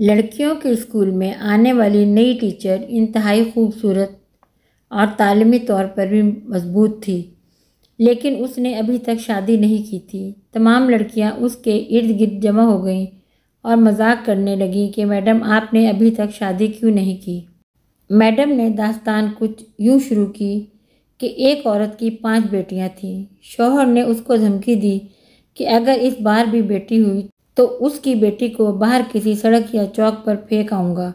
लड़कियों के स्कूल में आने वाली नई टीचर इंतहाई खूबसूरत और तालीमी तौर पर भी मजबूत थी, लेकिन उसने अभी तक शादी नहीं की थी। तमाम लड़कियां उसके इर्द गिर्द जमा हो गईं और मजाक करने लगीं कि मैडम आपने अभी तक शादी क्यों नहीं की। मैडम ने दास्तान कुछ यूँ शुरू की कि एक औरत की 5 बेटियां थीं। शौहर ने उसको धमकी दी कि अगर इस बार भी बेटी हुई तो उसकी बेटी को बाहर किसी सड़क या चौक पर फेंक आऊँगा।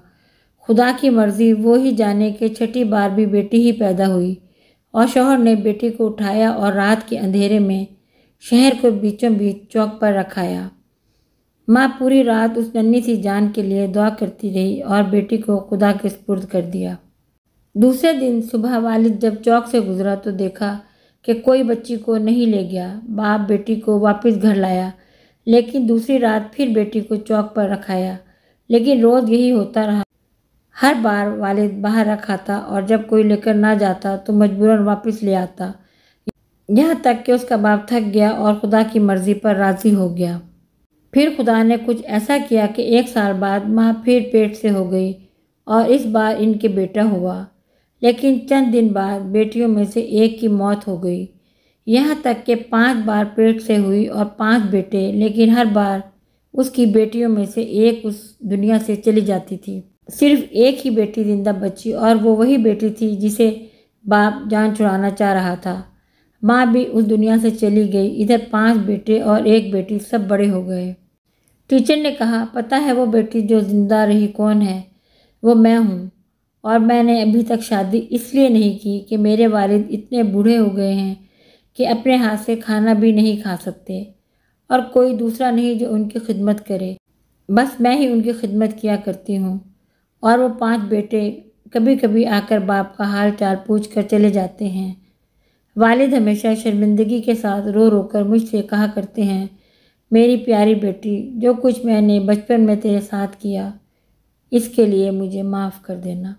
खुदा की मर्ज़ी वो ही जाने कि छठी बार भी बेटी ही पैदा हुई और शौहर ने बेटी को उठाया और रात के अंधेरे में शहर को बीचों बीच चौक पर रखाया। माँ पूरी रात उस नन्ही सी जान के लिए दुआ करती रही और बेटी को खुदा के सुपुर्द कर दिया। दूसरे दिन सुबह वालिद जब चौक से गुजरा तो देखा कि कोई बच्ची को नहीं ले गया। बाप बेटी को वापस घर लाया, लेकिन दूसरी रात फिर बेटी को चौक पर रखाया। लेकिन रोज़ यही होता रहा। हर बार वालिद बाहर रखाता और जब कोई लेकर ना जाता तो मजबूरन वापस ले आता। यहाँ तक कि उसका बाप थक गया और खुदा की मर्ज़ी पर राज़ी हो गया। फिर खुदा ने कुछ ऐसा किया कि 1 साल बाद माँ फिर पेट से हो गई और इस बार इनके बेटा हुआ। लेकिन चंद दिन बाद बेटियों में से एक की मौत हो गई। यहाँ तक कि 5 बार पेट से हुई और 5 बेटे, लेकिन हर बार उसकी बेटियों में से एक उस दुनिया से चली जाती थी। सिर्फ एक ही बेटी जिंदा बची और वो वही बेटी थी जिसे बाप जान छुड़ाना चाह रहा था। माँ भी उस दुनिया से चली गई। इधर 5 बेटे और एक बेटी, सब बड़े हो गए। टीचर ने कहा, पता है वो बेटी जो जिंदा रही कौन है? वो मैं हूँ। और मैंने अभी तक शादी इसलिए नहीं की कि मेरे वालिद इतने बूढ़े हो गए हैं कि अपने हाथ से खाना भी नहीं खा सकते और कोई दूसरा नहीं जो उनकी खिदमत करे। बस मैं ही उनकी खिदमत किया करती हूँ। और वो 5 बेटे कभी कभी आकर बाप का हाल चाल पूछ कर चले जाते हैं। वालिद हमेशा शर्मिंदगी के साथ रो रो कर मुझसे कहा करते हैं, मेरी प्यारी बेटी, जो कुछ मैंने बचपन में तेरे साथ किया इसके लिए मुझे माफ़ कर देना।